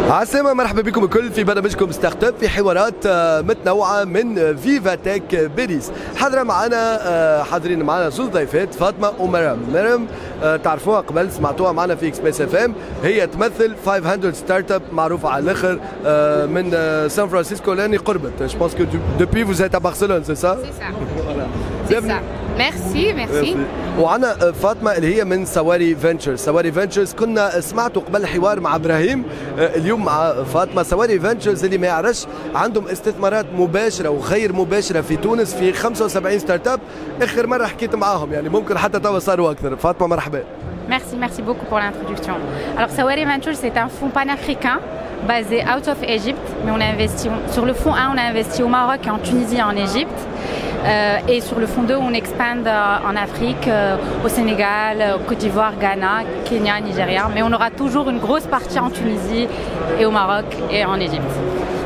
عسلامة، مرحبا بكم الكل في برنامجكم ستارت اب في حوارات متنوعة من فيفا تك باريس. حاضرين معنا زوج ضيفات، فاطمة ومرام. تعرفوها قبل، سمعتوها معنا في اكسبريس اف ام. هي تمثل 500 ستارت اب معروفة على الاخر من سان فرانسيسكو لاني قربت. Je pense que depuis vous êtes à Barcelone, c'est ça? C'est ça. C'est ça. Merci. وعنا فاطمة اللي هي من سواري فينتشرز. سواري فينتشرز كنا سمعتوا قبل حوار مع ابراهيم، اليوم مع فاطمة. سواري فينتشرز اللي ما يعرفش عندهم استثمارات مباشرة وغير مباشرة في تونس في 75 ستارت اب. اخر مرة حكيت معاهم يعني ممكن حتى توا صاروا اكثر. فاطمة مرحبا. Merci beaucoup pour l'introduction. Alors Sawari Ventures, c'est un fonds panafricain basé out of Egypt, mais on a investi sur le fonds 1, on a investi au Maroc, en Tunisie et en Égypte. Et sur le fonds 2, on expande en Afrique, au Sénégal, Côte d'Ivoire, Ghana, Kenya, Nigeria. Mais on aura toujours une grosse partie en Tunisie et au Maroc et en Égypte.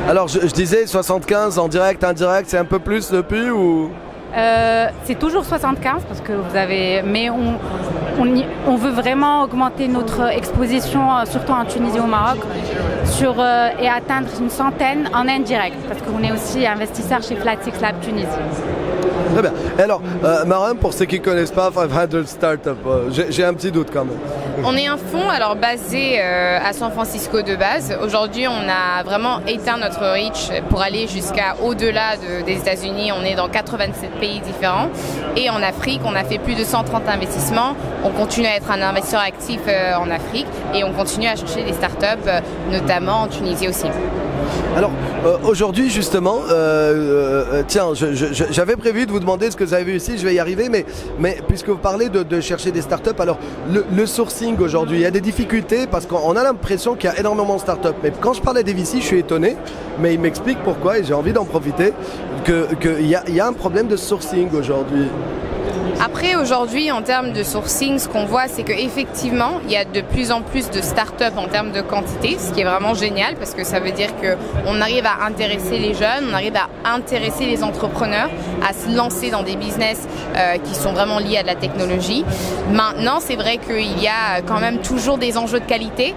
Alors je disais 75 en direct, indirect, c'est un peu plus depuis ou c'est toujours 75 parce que vous avez, mais on veut vraiment augmenter notre exposition, surtout en Tunisie et au Maroc, et atteindre une centaine en indirect parce qu'on est aussi investisseur chez Flat6 Lab Tunisie. Très bien. Et alors, Maram, pour ceux qui ne connaissent pas 500 Startups, j'ai un petit doute quand même. On est un fonds basé à San Francisco de base. Aujourd'hui, on a vraiment éteint notre reach pour aller jusqu'à au-delà des États-Unis. On est dans 87 pays différents. Et en Afrique, on a fait plus de 130 investissements. On continue à être un investisseur actif en Afrique et on continue à chercher des startups, notamment en Tunisie aussi. Alors aujourd'hui justement, tiens, j'avais prévu de vous demander ce que vous avez vu ici, je vais y arriver, mais puisque vous parlez de chercher des startups, alors le sourcing aujourd'hui, il y a des difficultés parce qu'on a l'impression qu'il y a énormément de startups, mais quand je parle à des VC, je suis étonné, mais il m'explique pourquoi et j'ai envie d'en profiter, qu'il y a un problème de sourcing aujourd'hui. Après, aujourd'hui, en termes de sourcing, ce qu'on voit, c'est qu'effectivement, il y a de plus en plus de startups en termes de quantité, ce qui est vraiment génial parce que ça veut dire qu'on arrive à intéresser les jeunes, on arrive à intéresser les entrepreneurs à se lancer dans des business qui sont vraiment liés à de la technologie. Maintenant, c'est vrai qu'il y a quand même toujours des enjeux de qualité.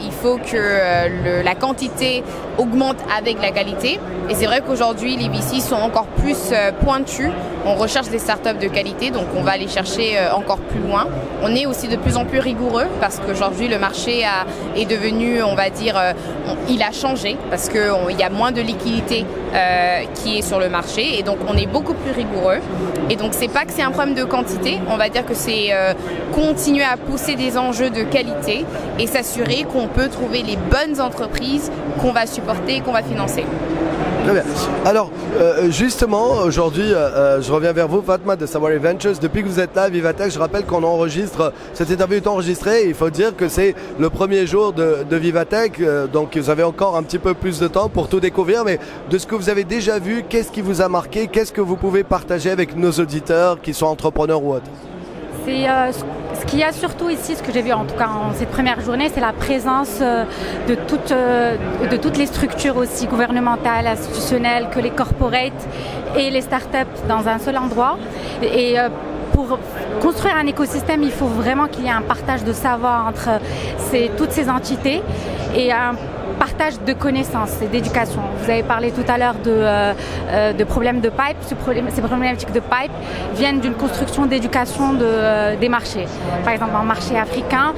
Il faut que la quantité augmente avec la qualité. Et c'est vrai qu'aujourd'hui, les VC sont encore plus pointus. On recherche des startups de qualité, donc on va aller chercher encore plus loin. On est aussi de plus en plus rigoureux parce qu'aujourd'hui, le marché est devenu, on va dire, il a changé parce qu'il y a moins de liquidité qui est sur le marché et donc on est beaucoup plus rigoureux. Et donc c'est pas que c'est un problème de quantité, on va dire que c'est continuer à pousser des enjeux de qualité et s'assurer qu'on peut trouver les bonnes entreprises qu'on va supporter et qu'on va financer. Très bien. Alors, justement, aujourd'hui, je reviens vers vous, Fatma de Sawari Ventures. Depuis que vous êtes là à Vivatech, je rappelle qu'on enregistre, cette interview est enregistrée. Il faut dire que c'est le premier jour de Vivatech, donc vous avez encore un petit peu plus de temps pour tout découvrir. Mais de ce que vous avez déjà vu, qu'est-ce qui vous a marqué? Qu'est-ce que vous pouvez partager avec nos auditeurs qui sont entrepreneurs ou autres? C'est ce qu'il y a surtout ici, ce que j'ai vu en tout cas en cette première journée, c'est la présence de toutes les structures aussi gouvernementales, institutionnelles, que les corporates et les startups dans un seul endroit. Et pour construire un écosystème, il faut vraiment qu'il y ait un partage de savoir entre toutes ces entités et un partage de connaissances et d'éducation. Vous avez parlé tout à l'heure de problèmes de pipe. Ces problématiques de pipe viennent d'une construction d'éducation des marchés. Par exemple, en marché africain,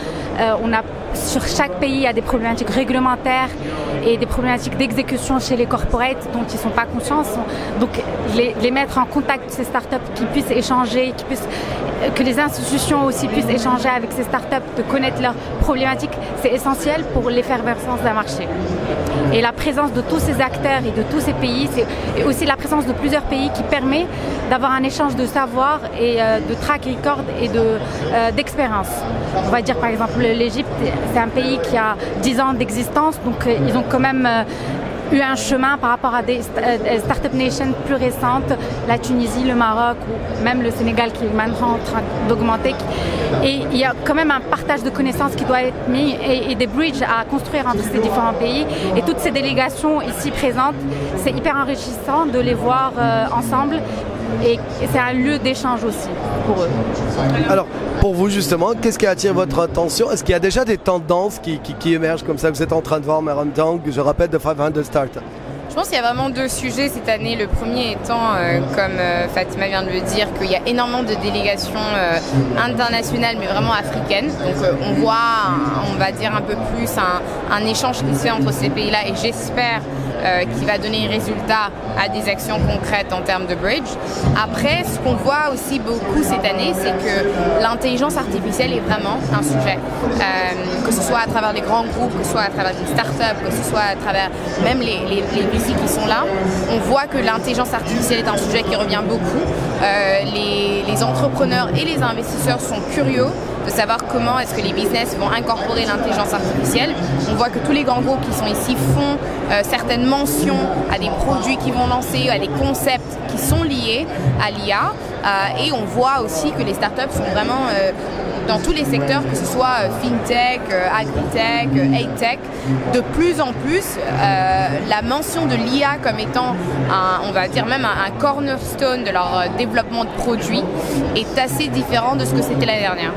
sur chaque pays, il y a des problématiques réglementaires et des problématiques d'exécution chez les corporates dont ils ne sont pas conscients. Donc, les mettre en contact ces startups qui puissent échanger, que les institutions aussi puissent échanger avec ces startups, de connaître leurs problématiques, c'est essentiel pour l'effervescence d'un marché. Et la présence de tous ces acteurs et de tous ces pays, c'est aussi la présence de plusieurs pays qui permet d'avoir un échange de savoir et de track record et d'expérience. On va dire par exemple l'Égypte, c'est un pays qui a 10 ans d'existence, donc ils ont quand même eu un chemin par rapport à des Startup Nations plus récentes, la Tunisie, le Maroc ou même le Sénégal qui est maintenant en train d'augmenter. Et il y a quand même un partage de connaissances qui doit être mis et des bridges à construire entre ces différents pays. Et toutes ces délégations ici présentes, c'est hyper enrichissant de les voir ensemble et c'est un lieu d'échange aussi pour eux. Alors, pour vous justement, qu'est-ce qui attire votre attention? Est-ce qu'il y a déjà des tendances qui émergent comme ça que vous êtes en train de voir, Madame Zhang, je rappelle, de 500 Startups? Je pense qu'il y a vraiment deux sujets cette année. Le premier étant, comme Fatima vient de le dire, qu'il y a énormément de délégations internationales, mais vraiment africaines. Donc on voit, on va dire un peu plus un échange qui se fait entre ces pays-là, et j'espère qu'il va donner résultat à des actions concrètes en termes de bridge. Après, ce qu'on voit aussi beaucoup cette année, c'est que l'intelligence artificielle est vraiment un sujet. Que ce soit à travers les grands groupes, que ce soit à travers des startups, que ce soit à travers même les VC qui sont là, on voit que l'intelligence artificielle est un sujet qui revient beaucoup. Les entrepreneurs et les investisseurs sont curieux de savoir comment est-ce que les business vont incorporer l'intelligence artificielle. On voit que tous les grands groupes qui sont ici font certaines mentions à des produits qu'ils vont lancer, à des concepts qui sont liés à l'IA. Et on voit aussi que les startups sont vraiment dans tous les secteurs, que ce soit fintech, agritech, high-tech, de plus en plus, la mention de l'IA comme étant, on va dire même un cornerstone de leur développement de produits est assez différent de ce que c'était l'année dernière.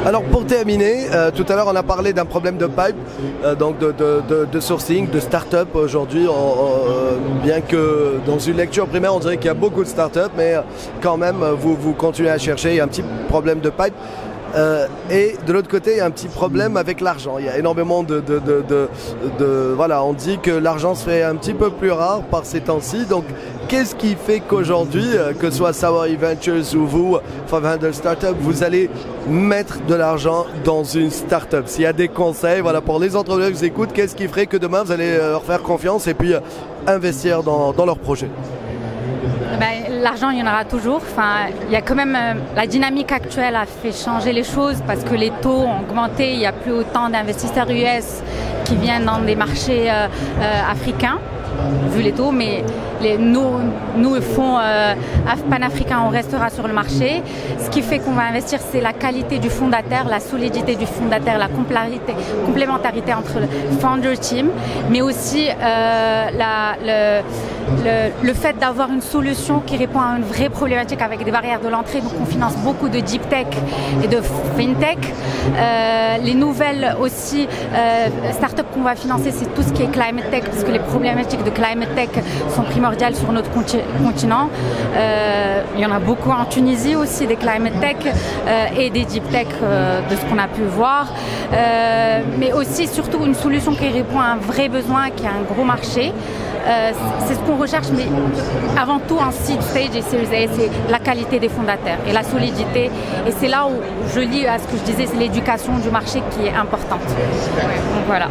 Alors pour terminer, tout à l'heure on a parlé d'un problème de pipe, donc de sourcing, de start-up aujourd'hui, bien que dans une lecture primaire on dirait qu'il y a beaucoup de start-up, mais quand même vous continuez à chercher, il y a un petit problème de pipe. Et de l'autre côté, il y a un petit problème avec l'argent. Il y a énormément voilà, on dit que l'argent se fait un petit peu plus rare par ces temps-ci. Donc, qu'est-ce qui fait qu'aujourd'hui, que ce soit Sawari Ventures ou vous, 500 Startups, vous allez mettre de l'argent dans une startup? S'il y a des conseils, voilà, pour les entrepreneurs qui vous écoutent, qu'est-ce qui ferait que demain vous allez leur faire confiance et puis investir dans leur projet? L'argent, il y en aura toujours. Enfin, il y a quand même la dynamique actuelle a fait changer les choses parce que les taux ont augmenté. Il n'y a plus autant d'investisseurs US qui viennent dans des marchés africains, vu les taux, mais nous fonds panafricains, on restera sur le marché. Ce qui fait qu'on va investir, c'est la qualité du fondateur, la solidité du fondateur, la complémentarité entre le founder team, mais aussi le fait d'avoir une solution qui répond à une vraie problématique avec des barrières de l'entrée. Donc on finance beaucoup de deep tech et de fintech. Les nouvelles aussi startups qu'on va financer, c'est tout ce qui est climate tech, parce que les problématiques de climate tech sont primordiales sur notre continent. Il y en a beaucoup en Tunisie aussi, des climate tech et des deep tech de ce qu'on a pu voir. Mais aussi surtout une solution qui répond à un vrai besoin, qui a un gros marché. C'est ce qu'on recherche, mais avant tout en seed stage et Series A, c'est la qualité des fondateurs et la solidité. Et c'est là où je lis à ce que je disais, c'est l'éducation du marché qui est importante. Donc voilà.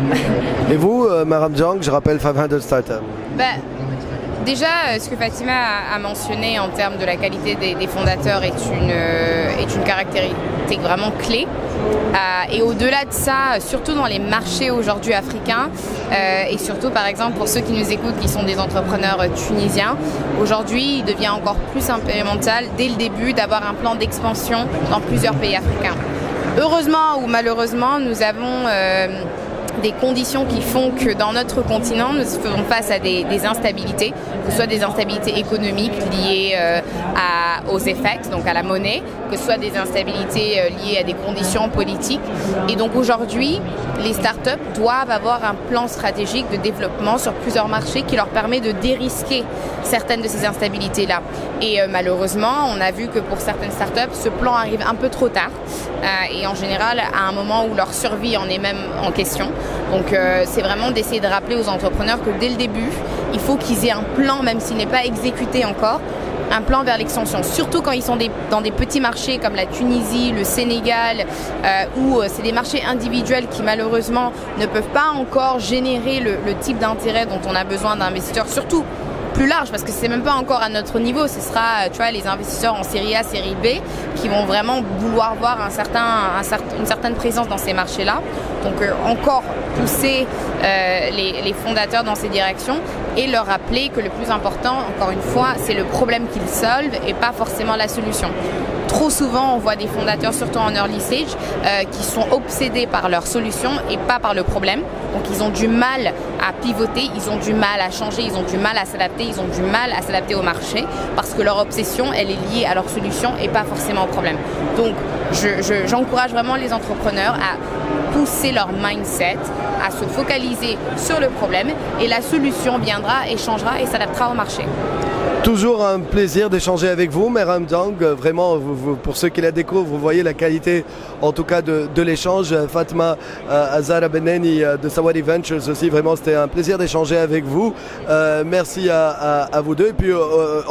Et vous, Madame Zhang, je rappelle 500 Startups. Déjà, ce que Fatima a mentionné en termes de la qualité des fondateurs est une caractéristique vraiment clé. Et au-delà de ça, surtout dans les marchés aujourd'hui africains, et surtout par exemple pour ceux qui nous écoutent qui sont des entrepreneurs tunisiens, aujourd'hui il devient encore plus impératif dès le début d'avoir un plan d'expansion dans plusieurs pays africains. Heureusement ou malheureusement, nous avons des conditions qui font que dans notre continent, nous faisons face à des instabilités, que ce soit des instabilités économiques liées aux effets, donc à la monnaie, que ce soit des instabilités liées à des conditions politiques. Et donc aujourd'hui, les startups doivent avoir un plan stratégique de développement sur plusieurs marchés qui leur permet de dérisquer certaines de ces instabilités-là. Et malheureusement, on a vu que pour certaines startups, ce plan arrive un peu trop tard et en général à un moment où leur survie en est même en question. Donc c'est vraiment d'essayer de rappeler aux entrepreneurs que dès le début, il faut qu'ils aient un plan, même s'il n'est pas exécuté encore, un plan vers l'extension. Surtout quand ils sont dans des petits marchés comme la Tunisie, le Sénégal, où c'est des marchés individuels qui malheureusement ne peuvent pas encore générer le type d'intérêt dont on a besoin d'investisseurs, surtout plus large, parce que c'est même pas encore à notre niveau. Ce sera, tu vois, les investisseurs en série A, série B, qui vont vraiment vouloir voir une certaine présence dans ces marchés-là. Donc encore pousser les fondateurs dans ces directions et leur rappeler que le plus important, encore une fois, c'est le problème qu'ils solvent et pas forcément la solution. trop souvent, on voit des fondateurs, surtout en early stage, qui sont obsédés par leur solution et pas par le problème. Donc ils ont du mal à pivoter, ils ont du mal à changer, ils ont du mal à s'adapter, ils ont du mal à s'adapter au marché parce que leur obsession, elle est liée à leur solution et pas forcément au problème. Donc j'encourage vraiment les entrepreneurs à pousser leur mindset, à se focaliser sur le problème et la solution viendra et changera et s'adaptera au marché. Toujours un plaisir d'échanger avec vous, Meram Dang. Vraiment, pour ceux qui la découvrent, vous voyez la qualité, en tout cas, de l'échange. Fatma Azara Beneni de Sawari Ventures aussi, vraiment, c'était un plaisir d'échanger avec vous. Merci à vous deux. Et puis,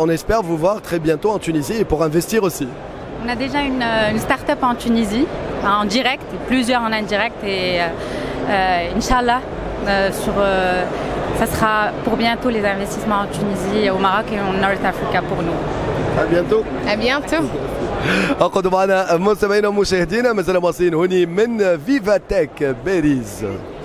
on espère vous voir très bientôt en Tunisie et pour investir aussi. On a déjà une start-up en Tunisie, en direct, plusieurs en indirect. Et Inch'Allah, ça sera pour bientôt les investissements en Tunisie, au Maroc et en North Africa pour nous. À bientôt. À bientôt. أقعدوا معنا مستمعينا ومشاهدينا، ما زال واصلين هنا من فيفاتك باريس.